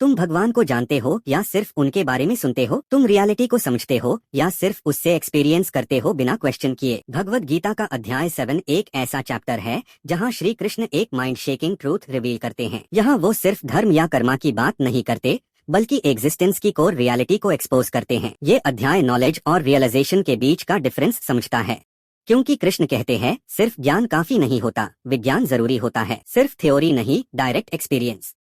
तुम भगवान को जानते हो या सिर्फ उनके बारे में सुनते हो? तुम रियलिटी को समझते हो या सिर्फ उससे एक्सपीरियंस करते हो बिना क्वेश्चन किए? भगवत गीता का अध्याय 7 एक ऐसा चैप्टर है जहाँ श्री कृष्ण एक माइंड शेकिंग ट्रूथ रिवील करते हैं। यहाँ वो सिर्फ धर्म या कर्मा की बात नहीं करते बल्कि एग्जिस्टेंस की कोर रियलिटी को एक्सपोज करते हैं। ये अध्याय नॉलेज और रियलाइजेशन के बीच का डिफरेंस समझता है, क्योंकि कृष्ण कहते हैं सिर्फ ज्ञान काफी नहीं होता, विज्ञान जरूरी होता है। सिर्फ थ्योरी नहीं, डायरेक्ट एक्सपीरियंस।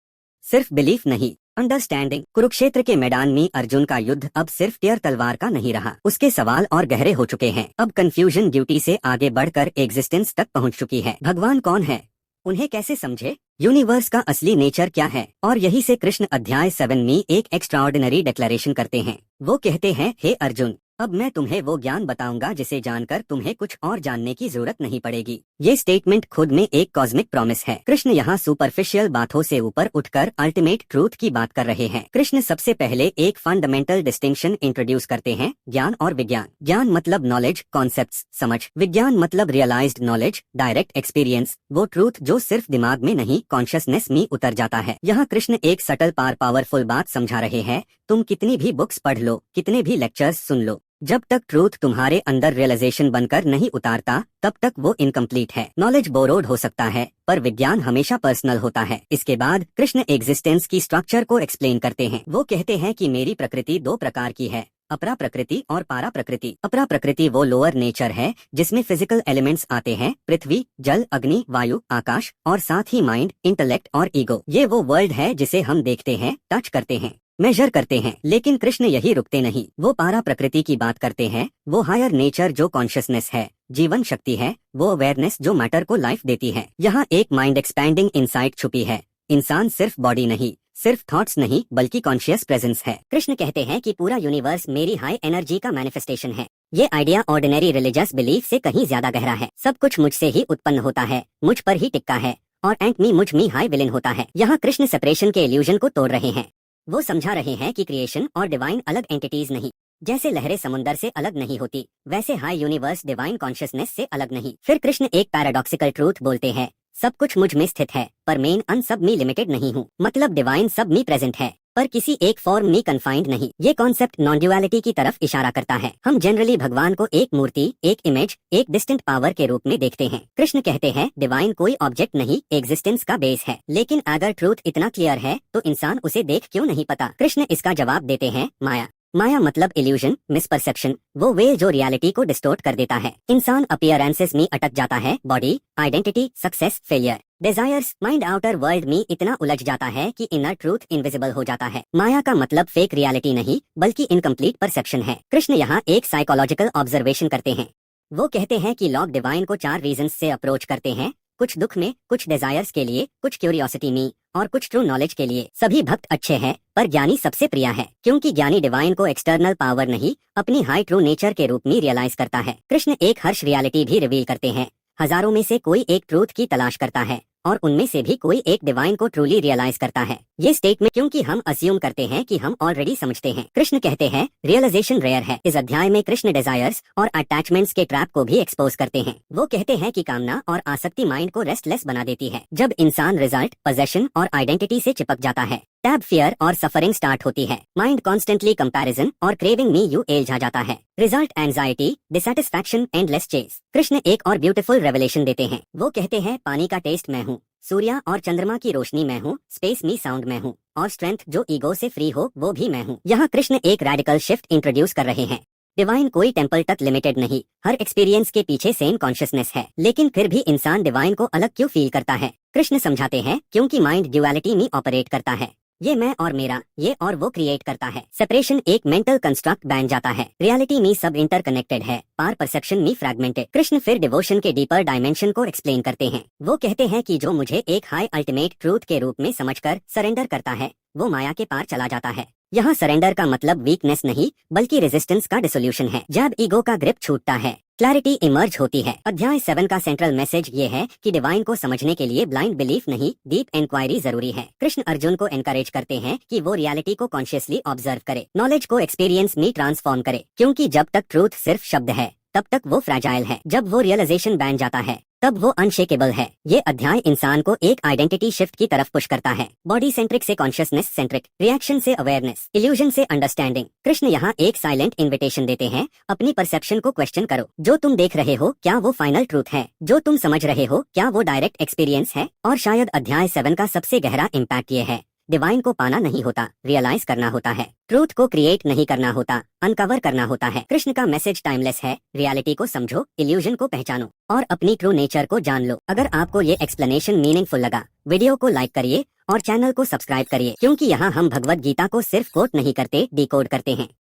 सिर्फ बिलीफ नहीं, अंडरस्टैंडिंग। कुरुक्षेत्र के मैदान में अर्जुन का युद्ध अब सिर्फ टेर तलवार का नहीं रहा, उसके सवाल और गहरे हो चुके हैं। अब कंफ्यूजन ड्यूटी से आगे बढ़कर एग्जिस्टेंस तक पहुंच चुकी है। भगवान कौन है, उन्हें कैसे समझे, यूनिवर्स का असली नेचर क्या है? और यही से कृष्ण अध्याय 7 में एक एक्स्ट्राऑर्डिनरी डिक्लेरेशन करते हैं। वो कहते हैं, हे अर्जुन, अब मैं तुम्हें वो ज्ञान बताऊंगा जिसे जानकर तुम्हें कुछ और जानने की जरूरत नहीं पड़ेगी। ये स्टेटमेंट खुद में एक कॉस्मिक प्रॉमिस है। कृष्ण यहाँ सुपरफिशियल बातों से ऊपर उठकर अल्टीमेट ट्रूथ की बात कर रहे हैं। कृष्ण सबसे पहले एक फंडामेंटल डिस्टिंक्शन इंट्रोड्यूस करते हैं, ज्ञान और विज्ञान। ज्ञान मतलब नॉलेज, कॉन्सेप्ट्स, समझ। विज्ञान मतलब रियलाइज्ड नॉलेज, डायरेक्ट एक्सपीरियंस, वो ट्रूथ जो सिर्फ दिमाग में नहीं कॉन्शियसनेस में उतर जाता है। यहाँ कृष्ण एक सटल पावरफुल बात समझा रहे हैं। तुम कितनी भी बुक्स पढ़ लो, कितने भी लेक्चर्स सुन लो, जब तक ट्रूथ तुम्हारे अंदर रियलाइजेशन बनकर नहीं उतारता तब तक वो इनकम्प्लीट है। नॉलेज बोरोड हो सकता है पर विज्ञान हमेशा पर्सनल होता है। इसके बाद कृष्ण एग्जिस्टेंस की स्ट्रक्चर को एक्सप्लेन करते हैं। वो कहते हैं कि मेरी प्रकृति दो प्रकार की है, अपरा प्रकृति और पारा प्रकृति। अपरा प्रकृति वो लोअर नेचर है जिसमें फिजिकल एलिमेंट्स आते हैं, पृथ्वी, जल, अग्नि, वायु, आकाश और साथ ही माइंड, इंटेलेक्ट और ईगो। ये वो वर्ल्ड है जिसे हम देखते हैं, टच करते हैं, मेजर करते हैं। लेकिन कृष्ण यही रुकते नहीं, वो पारा प्रकृति की बात करते हैं। वो हायर नेचर जो कॉन्शियसनेस है, जीवन शक्ति है, वो अवेयरनेस जो मैटर को लाइफ देती है। यहाँ एक माइंड एक्सपैंडिंग इनसाइट छुपी है। इंसान सिर्फ बॉडी नहीं, सिर्फ थॉट्स नहीं, बल्कि कॉन्शियस प्रेजेंस है। कृष्ण कहते हैं कि पूरा यूनिवर्स मेरी हाई एनर्जी का मैनिफेस्टेशन है। ये आइडिया ऑर्डिनरी रिलीजियस बिलीफ से कहीं ज्यादा गहरा है। सब कुछ मुझसे ही उत्पन्न होता है, मुझ पर ही टिकता है और एंड मी मुझ में हाई विलन होता है। यहाँ कृष्ण सेपरेशन के इल्यूजन को तोड़ रहे हैं। वो समझा रहे हैं कि क्रिएशन और डिवाइन अलग एंटिटीज नहीं। जैसे लहरें समुंदर से अलग नहीं होती, वैसे हाई यूनिवर्स डिवाइन कॉन्शियसनेस से अलग नहीं। फिर कृष्ण एक पैराडॉक्सिकल ट्रूथ बोलते हैं, सब कुछ मुझ में स्थित है पर मैं अन सब में लिमिटेड नहीं हूँ। मतलब डिवाइन सब में प्रेजेंट है पर किसी एक फॉर्म में कन्फाइंड नहीं। ये कॉन्सेप्ट नॉन ड्युअलिटी की तरफ इशारा करता है। हम जनरली भगवान को एक मूर्ति, एक इमेज, एक डिस्टेंट पावर के रूप में देखते हैं। कृष्ण कहते हैं डिवाइन कोई ऑब्जेक्ट नहीं, एग्जिस्टेंस का बेस है। लेकिन अगर ट्रूथ इतना क्लियर है तो इंसान उसे देख क्यों नहीं पता? कृष्ण इसका जवाब देते हैं, माया। माया मतलब इल्यूजन, मिसपरसेप्शन, वो वे जो रियलिटी को डिस्टोर्ट कर देता है। इंसान अपीयरेंसेस में अटक जाता है, body, identity, success, failure, desires, mind outer world में इतना उलझ जाता है कि इनर ट्रूथ इनविजिबल हो जाता है। माया का मतलब फेक रियलिटी नहीं बल्कि इनकम्प्लीट परसेप्शन है। कृष्ण यहाँ एक साइकोलॉजिकल ऑब्जर्वेशन करते हैं। वो कहते हैं कि लॉर्ड डिवाइन को 4 रीजंस से अप्रोच करते हैं, कुछ दुख में, कुछ डिजायर्स के लिए, कुछ क्यूरियोसिटी में और कुछ ट्रू नॉलेज के लिए। सभी भक्त अच्छे हैं पर ज्ञानी सबसे प्रिय है, क्योंकि ज्ञानी डिवाइन को एक्सटर्नल पावर नहीं, अपनी हाई ट्रू नेचर के रूप में रियलाइज करता है। कृष्ण एक हर्ष रियलिटी भी रिवील करते हैं। हजारों में से कोई एक ट्रूथ की तलाश करता है और उनमें से भी कोई एक डिवाइन को ट्रूली रियलाइज करता है। ये स्टेटमेंट क्योंकि हम अस्यूम करते हैं कि हम ऑलरेडी समझते हैं। कृष्ण कहते हैं रियलाइजेशन रेयर है। इस अध्याय में कृष्ण डिजायर्स और अटैचमेंट्स के ट्रैप को भी एक्सपोज करते हैं। वो कहते हैं कि कामना और आसक्ति माइंड को रेस्टलेस बना देती है। जब इंसान रिजल्ट, पोजेशन और आइडेंटिटी से चिपक जाता है तब फियर और सफरिंग स्टार्ट होती है। माइंड कॉन्स्टेंटली कंपैरिजन और क्रेविंग में यू एलझा जाता है। Result anxiety, dissatisfaction, endless chase. Krishna एक और ब्यूटीफुल रेवलेशन देते हैं। वो कहते हैं पानी का टेस्ट मैं हूँ, सूर्य और चंद्रमा की रोशनी मैं हूँ, स्पेस में साउंड मैं हूँ और स्ट्रेंथ जो ईगो से फ्री हो वो भी मैं हूँ। यहाँ कृष्ण एक रेडिकल शिफ्ट इंट्रोड्यूस कर रहे हैं। डिवाइन कोई टेम्पल तक लिमिटेड नहीं, हर एक्सपीरियंस के पीछे सेम कॉन्शियसनेस है। लेकिन फिर भी इंसान डिवाइन को अलग क्यों फील करता है? कृष्ण समझाते हैं क्योंकि माइंड ड्युअलिटी में ऑपरेट करता है। ये मैं और मेरा, ये और वो क्रिएट करता है। सेपरेशन एक मेंटल कंस्ट्रक्ट बन जाता है। रियलिटी में सब इंटरकनेक्टेड है, पार परसेप्शन में फ्रैगमेंटेड। कृष्ण फिर डिवोशन के डीपर डायमेंशन को एक्सप्लेन करते हैं। वो कहते हैं कि जो मुझे एक हाई अल्टीमेट ट्रूथ के रूप में समझकर सरेंडर करता है वो माया के पार चला जाता है। यहाँ सरेंडर का मतलब वीकनेस नहीं बल्कि रेजिस्टेंस का डिसोल्यूशन है। जब ईगो का ग्रिप छूटता है क्लैरिटी इमर्ज होती है। अध्याय 7 का सेंट्रल मैसेज ये है कि डिवाइन को समझने के लिए ब्लाइंड बिलीफ नहीं, डीप इंक्वायरी जरूरी है। कृष्ण अर्जुन को एनकरेज करते हैं कि वो रियलिटी को कॉन्शियसली ऑब्जर्व करे, नॉलेज को एक्सपीरियंस में ट्रांसफॉर्म करे, क्योंकि जब तक ट्रूथ सिर्फ शब्द है तब तक वो फ्रैजाइल है। जब वो रियलाइजेशन बन जाता है तब वो अनशेकेबल है। ये अध्याय इंसान को एक आइडेंटिटी शिफ्ट की तरफ पुश करता है, बॉडी सेंट्रिक से कॉन्शियसनेस सेंट्रिक, रिएक्शन से अवेयरनेस, इल्यूजन से अंडरस्टैंडिंग। कृष्ण यहाँ एक साइलेंट इन्विटेशन देते हैं, अपनी परसेप्शन को क्वेश्चन करो। जो तुम देख रहे हो क्या वो फाइनल ट्रूथ है? जो तुम समझ रहे हो क्या वो डायरेक्ट एक्सपीरियंस है? और शायद अध्याय 7 का सबसे गहरा इम्पैक्ट ये है, डिवाइन को पाना नहीं होता, रियलाइज करना होता है। ट्रूथ को क्रिएट नहीं करना होता, अनकवर करना होता है। कृष्ण का मैसेज टाइमलेस है, रियलिटी को समझो, इल्यूजन को पहचानो और अपनी ट्रू नेचर को जान लो। अगर आपको ये एक्सप्लेनेशन मीनिंगफुल लगा, वीडियो को लाइक करिए और चैनल को सब्सक्राइब करिए, क्योंकि यहाँ हम भगवद गीता को सिर्फ कोट नहीं करते, डिकोड करते हैं।